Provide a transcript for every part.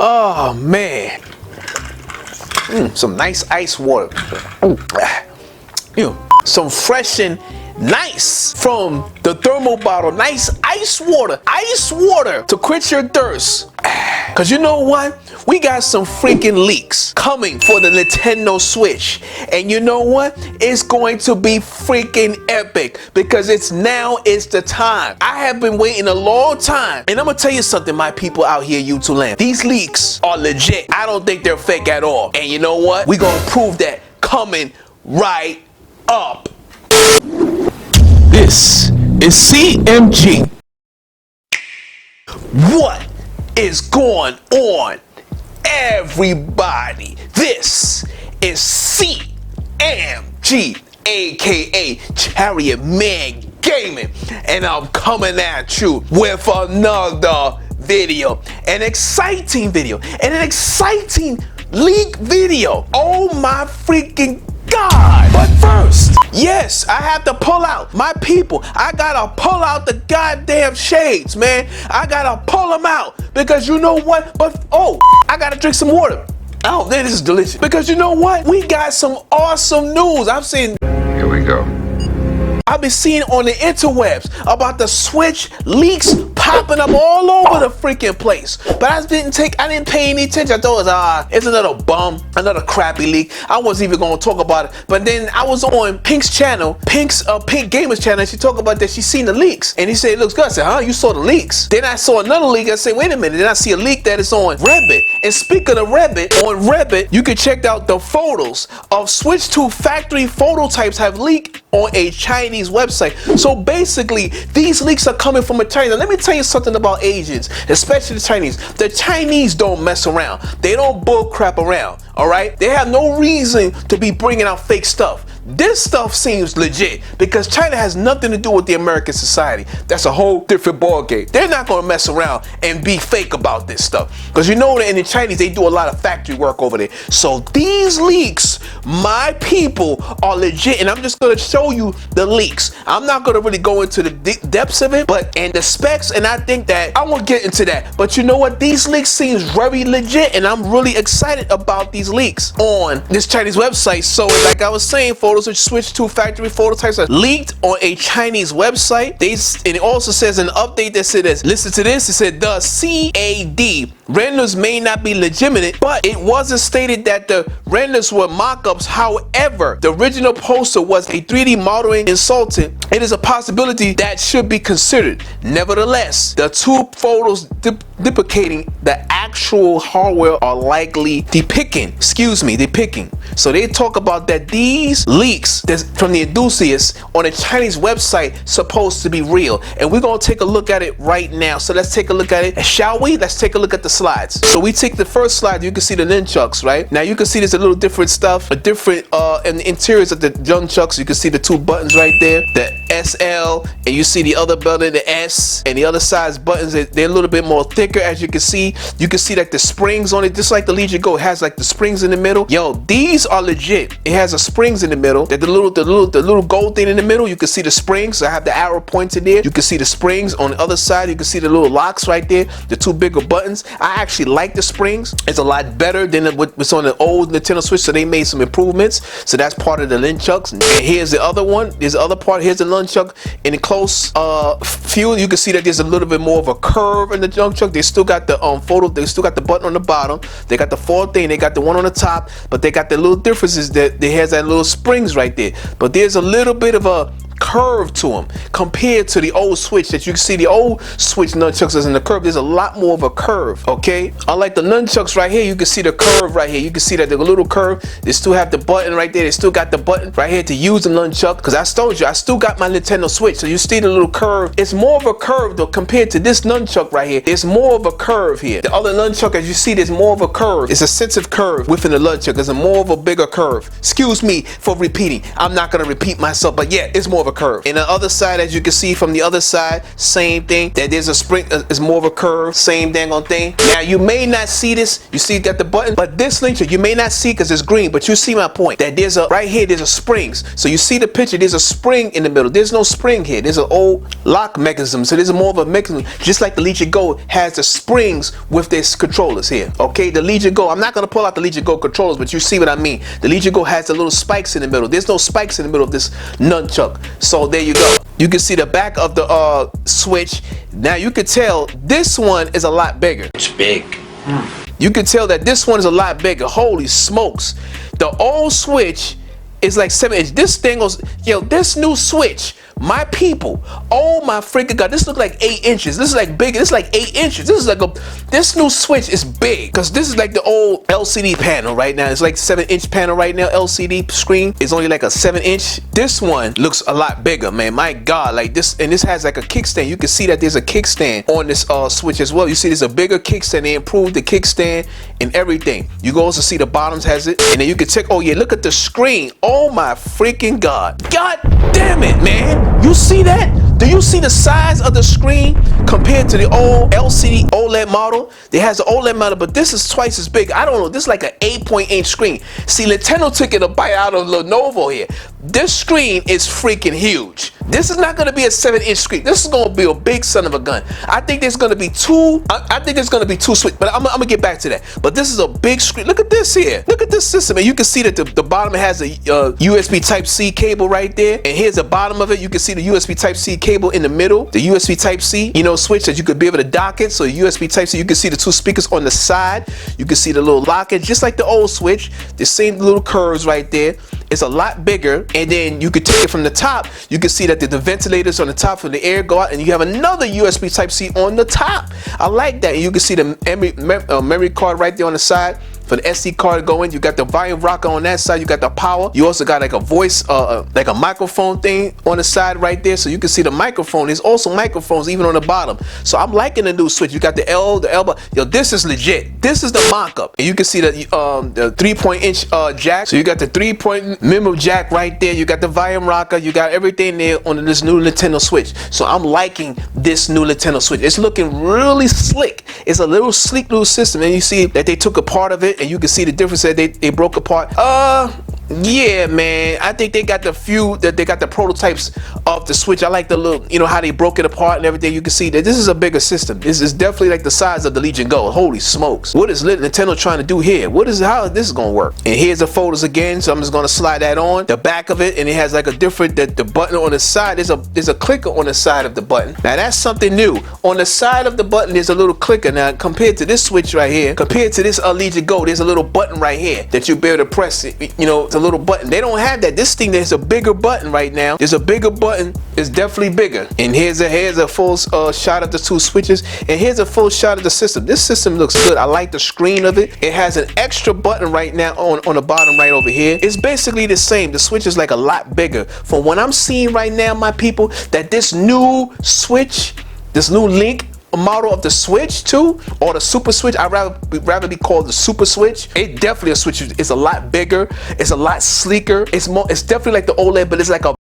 Oh man. Some nice ice water. Some fresh and nice from the thermal bottle. Nice ice water. Ice water to quench your thirst. Cause you know what? We got some freaking leaks coming for the Nintendo Switch. And you know what? It's going to be freaking epic because it's the time. I have been waiting a long time. And I'm gonna tell you something, my people out here, YouTube land. These leaks are legit. I don't think they're fake at all. And you know what? We gonna prove that coming right up. This is CMG. What is going on, everybody? This is CMG, aka Chariot Man Gaming, and I'm coming at you with another video, an exciting video, and an exciting leak video. Oh my freaking God! But first, yes, I have to pull out my people. I gotta pull out the goddamn shades, man. I gotta pull them out because you know what? But I gotta drink some water. Oh, this is delicious. Because you know what? We got some awesome news. I've seen. Here we go. I've been seeing on the interwebs about the Switch leaks popping up all over the freaking place. But I didn't pay any attention. I thought it was, it's another bum, another crappy leak. I wasn't even gonna talk about it. But then I was on Pink's channel, Pink Gamer's channel, and she talked about that she seen the leaks. And he said, it looks good. I said, huh, you saw the leaks? Then I saw another leak. I said, wait a minute. Then I see a leak that is on Reddit. And speaking of Reddit, on Reddit, you can check out the photos of Switch 2 factory phototypes have leaked on a Chinese website. So basically, these leaks are coming from a China. Let me tell you something about Asians, especially the Chinese. The Chinese don't mess around. They don't bull crap around, all right? They have no reason to be bringing out fake stuff. This stuff seems legit because China has nothing to do with the American society. That's a whole different ballgame. They're not going to mess around and be fake about this stuff because you know that in the Chinese, they do a lot of factory work over there. So these leaks, my people, are legit, and I'm just going to show you the leaks. I'm not going to really go into the depths of it, and the specs, and I think that I won't get into that. But you know what? These leaks seems very legit, and I'm really excited about these leaks on this Chinese website. So like I was saying, photos of Switch 2 factory phototypes are leaked on a Chinese website. And it also says an update that said this. Listen to this. It said the CAD renders may not be legitimate, but it wasn't stated that the renders were mock-ups. However, the original poster was a 3D modeling consultant. It is a possibility that should be considered. Nevertheless, the two photos depicting the actual hardware are likely depicting. So they talk about that these leaks from the enthusiasts on a Chinese website supposed to be real, and we're gonna take a look at it right now. So let's take a look at it, shall we? Let's take a look at the slides. So we take the first slide. You can see the nunchucks, right? Now you can see there's a little different stuff, in the interiors of the nunchucks. You can see the two buttons right there, the SL, and you see the other button, the S, and the other side's buttons. They're a little bit more thicker, as you can see. You can see like the springs on it, just like the Legion Go. It has like the springs in the middle. Yo, these are legit. It has the springs in the middle. The little gold thing in the middle. You can see the springs. I have the arrow pointed there. You can see the springs on the other side. You can see the little locks right there. The two bigger buttons. I actually like the springs. It's a lot better than what's on the old Nintendo Switch. So they made some improvements. So that's part of the nunchucks. And here's the other one. There's the other part. Here's the nunchuck in the close view. You can see that there's a little bit more of a curve in the nunchuck. They still got the photo. They still got the button on the bottom. They got the fourth thing. They got the one on the top. But they got the little differences that they has that little springs right there. But there's a little bit of a curve to them compared to the old Switch. That you can see the old Switch nunchucks is in the curve. There's a lot more of a curve, okay? Unlike the nunchucks right here, you can see the curve right here. You can see that the little curve, they still have the button right there. They still got the button right here to use the nunchuck, because I told you I still got my Nintendo Switch. So you see the little curve. It's more of a curve though compared to this nunchuck right here. It's more of a curve here. The other nunchuck, as you see, there's more of a curve. It's a sensitive curve within the nunchuck. It's a more of a bigger curve. Excuse me for repeating. I'm not gonna repeat myself, but yeah, it's more of of a curve. And the other side, as you can see from the other side, same thing, that there's a spring, is more of a curve, same dang on thing. Now you may not see this, you see you got the button, but this link you may not see because it's green, but you see my point, that there's a, right here, there's a springs. So you see the picture, there's a spring in the middle. There's no spring here. There's an old lock mechanism. So there's more of a mechanism, just like the Legion Go has the springs with this controllers here. Okay, the Legion Go, I'm not gonna pull out the Legion Go controllers, but you see what I mean. The Legion Go has the little spikes in the middle. There's no spikes in the middle of this nunchuck. So there you go. You can see the back of the switch. Now you can tell this one is a lot bigger. It's big. You can tell that this one is a lot bigger. Holy smokes. The old switch is like 7 inch. This thing was, yo, this new switch, my people, oh my freaking god, this look like 8 inches. This is like bigger. This is like 8 inches. This is like this new switch is big, because this is like the old LCD panel right now. It's like 7-inch panel right now. LCD screen is only like a 7-inch. This one looks a lot bigger, man. My god, like this, and this has like a kickstand. You can see that there's a kickstand on this switch as well. You see there's a bigger kickstand. They improved the kickstand and everything. You can also see the bottoms has it, and then you can check. Oh yeah, look at the screen. Oh my freaking god. God damn it, man. You see that? Do you see the size of the screen compared to the old LCD OLED model? It has the OLED model, but this is twice as big. I don't know. This is like an 8.8 screen. See, Nintendo took it a bite out of Lenovo here. This screen is freaking huge. This is not going to be a 7-inch screen. This is going to be a big son of a gun. I think there's going to be two. I think there's going to be two switch, but I'm going to get back to that. But this is a big screen. Look at this here. Look at this system, and you can see that the bottom has a USB Type-C cable right there. And here's the bottom of it. You can see the USB Type-C cable in the middle. The USB Type-C, switch that you could be able to dock it. So USB Type-C, you can see the two speakers on the side. You can see the little locket, just like the old switch. The same little curves right there. It's a lot bigger, and then you could take it from the top. You can see that the ventilators on the top for the air go out, and you have another USB Type-C on the top. I like that. And you can see the memory card right there on the side for the SD card going. You got the volume rocker on that side. You got the power. You also got like a voice, like a microphone thing on the side right there. So you can see the microphone. There's also microphones even on the bottom. So I'm liking the new switch. You got the L, the elbow. Yo, this is legit. This is the mock-up. And you can see the 3-point-inch jack. So you got the 3-point memo jack right there. You got the volume rocker. You got everything there on this new Nintendo Switch. So I'm liking this new Nintendo Switch. It's looking really slick. It's a little sleek little system. And you see that they took a part of it, and you can see the difference that they broke apart. Yeah, man, I think they got the prototypes of the Switch. I like the little, how they broke it apart and everything. You can see that this is a bigger system. This is definitely like the size of the Legion Go. Holy smokes. What is Nintendo trying to do here? How is this gonna work? And here's the photos again, so I'm just gonna slide that on the back of it, and it has like a different, the button on the side, there's a clicker on the side of the button. Now that's something new. On the side of the button, there's a little clicker. Now compared to this Switch right here, compared to this Legion Go, there's a little button right here that you'll be able to press it. It's a little button. They don't have that. This thing, there's a bigger button right now. There's a bigger button. It's definitely bigger. And here's a full shot of the two switches. And here's a full shot of the system. This system looks good. I like the screen of it. It has an extra button right now on the bottom right over here. It's basically the same. The Switch is like a lot bigger. From what I'm seeing right now, my people, that this new Switch, this new Link model of the Switch too, or the Super Switch, I'd rather be called the Super Switch. It definitely a Switch. It's a lot bigger. It's a lot sleeker. It's definitely like the OLED, but it's like a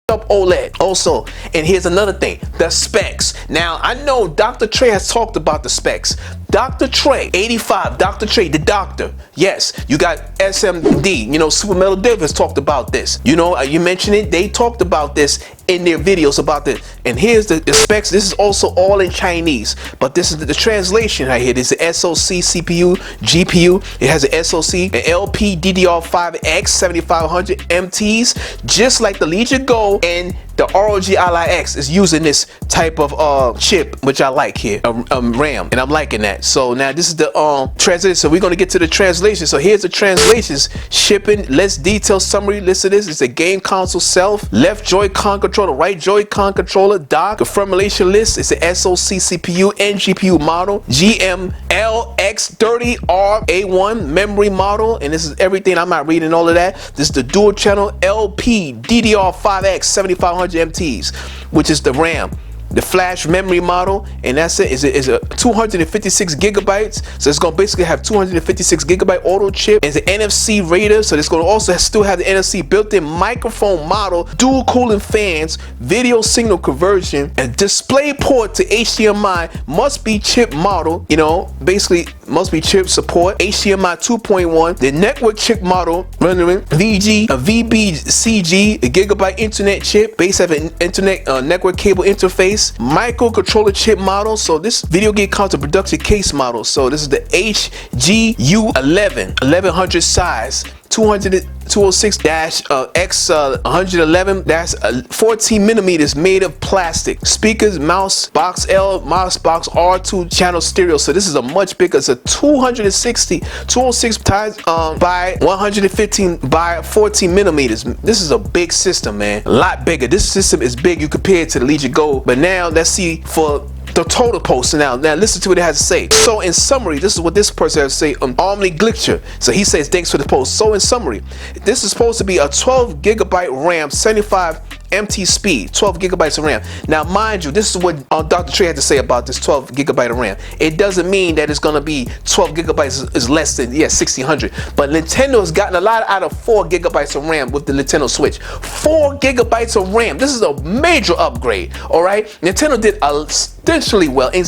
up OLED also. And here's another thing, the specs. Now I know Dr. Trey has talked about the specs. Dr. Trey 85, Dr. Trey the doctor. Yes, you got SMD, Super Metal Dev has talked about this. You mentioned it, they talked about this in their videos about this. And here's the specs. This is also all in Chinese, but this is the translation right here. This is the SoC, CPU, GPU. It has an SoC, an LPDDR5X 7500 MTs, just like the Legion Go, and the ROG Ally X is using this type of chip, which I like here, RAM, and I'm liking that. So now this is the translation. So we're going to get to the translation. So here's the translations. Shipping, less detailed summary. Listen to this. It's a game console self, left Joy-Con controller, right Joy-Con controller, dock, the formulation list. It's a SoC, CPU, and GPU model, GMLX30RA1 memory model, and this is everything. I'm not reading all of that. This is the dual channel LPDDR5X 7500 MTs, which is the RAM. the flash memory model, and that's it. Is a 256 gigabytes. So it's gonna basically have 256 gigabyte auto chip. It's an NFC reader, so it's gonna also still have the NFC built-in microphone model, dual cooling fans, video signal conversion, and display port to HDMI, must be chip model. You know, basically must be chip support. HDMI 2.1, the network chip model rendering VG, a VBCG, a gigabyte internet chip, base have an internet network cable interface, microcontroller chip model. So this video game console production case model. So this is the HGU11 1100 size, 206-X111-14 millimeters, made of plastic. Speakers, mouse box L, mouse box R2 channel stereo. So this is a much bigger. It's a 206 times by 115 by 14 millimeters. This is a big system, man. A lot bigger. This system is big. You compare it to the Legion Go. But now let's see for the total post. Now listen to what it has to say. So in summary, this is what this person has to say on Omni Glitcher. So he says, thanks for the post. So in summary, this is supposed to be a 12 gigabyte RAM, 75 MT speed, 12 gigabytes of RAM. Now mind you, this is what Dr. Trey had to say about this 12 gigabyte of RAM. It doesn't mean that it's gonna be 12 gigabytes is less than 1600, but Nintendo has gotten a lot out of 4 gigabytes of RAM with the Nintendo Switch. 4 gigabytes of RAM. This is a major upgrade. All right, Nintendo did essentially well, and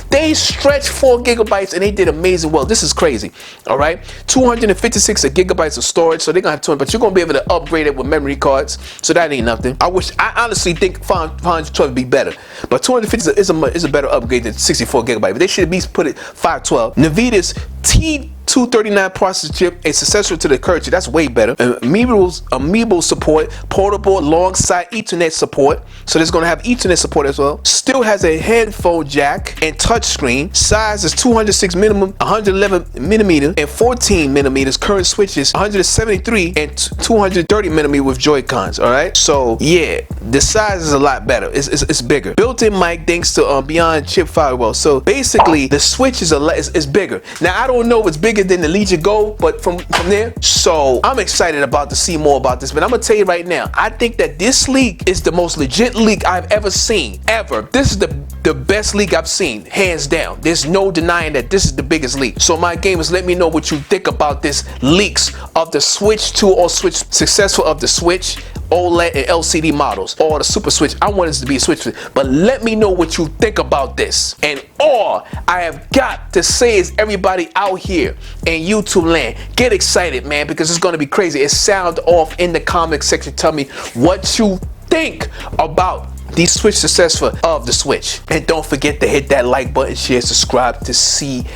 they stretched 4 gigabytes and they did amazing well. This is crazy. All right, 256 gigabytes of storage, so they're gonna have 200, but you're gonna be able to upgrade it with memory cards, so that ain't nothing. I honestly think 512 would be better, but 250 is a better upgrade than 64 gigabyte. But they should at least put it 512. Nvidia's T239 processor chip, a successor to the current chip. That's way better. Amiibo support, portable alongside Ethernet support. So there's going to have Ethernet support as well. Still has a headphone jack and touchscreen. Size is 206 minimum, 111 millimeters and 14 millimeters. Current switch is 173 and 230 millimeters with Joy-Cons. All right. So yeah, the size is a lot better. It's bigger. Built-in mic thanks to Beyond Chip Firewall. So basically, the switch is bigger. Now I don't know if it's bigger than the Legion Go, but from there, so I'm excited about to see more about this. But I'm gonna tell you right now, I think that this leak is the most legit leak I've ever seen, ever. This is the best leak I've seen, hands down. There's no denying that this is the biggest leak. So my gamers, let me know what you think about this leaks of the Switch 2 or Switch successful of the Switch OLED and LCD models, or the Super Switch. I want this to be a Switch, but let me know what you think about this. And all I have got to say is, everybody out here in YouTube land, get excited, man, because it's going to be crazy. It sound off in the comment section. Tell me what you think about the Switch successor of the Switch. And don't forget to hit that like button, share, subscribe to CMG,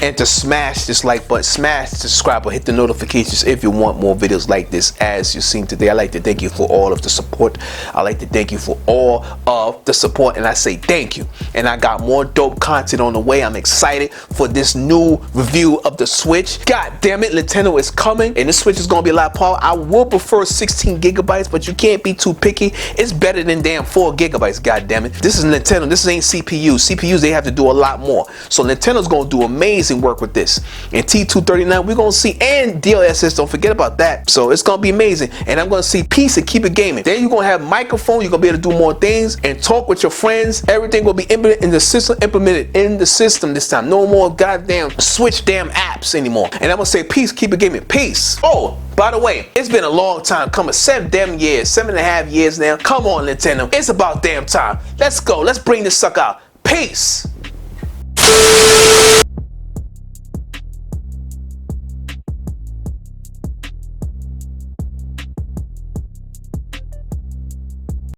and to smash this like button, smash the subscribe button, hit the notifications if you want more videos like this as you've seen today. I'd like to thank you for all of the support. I'd like to thank you for all of the support, and I say thank you. And I got more dope content on the way. I'm excited for this new review of the Switch. God damn it, Nintendo is coming, and this Switch is gonna be a lot of power. I will prefer 16 gigabytes, but you can't be too picky. It's better than damn 4 gigabytes. God damn it, this is Nintendo. This ain't CPU. CPUs, they have to do a lot more. So Nintendo's gonna do amazing work with this. And T239, we're gonna see, and DLSS, don't forget about that. So it's gonna be amazing. And I'm gonna see peace and keep it gaming. Then you're gonna have microphone. You're gonna be able to do more things and talk with your friends. Everything will be implemented in the system this time. No more goddamn Switch damn apps anymore. And I'm gonna say peace, keep it gaming. Peace. Oh, by the way, it's been a long time coming. 7.5 years now. Come on, Nintendo. It's about damn time. Let's go. Let's bring this sucker out. Peace.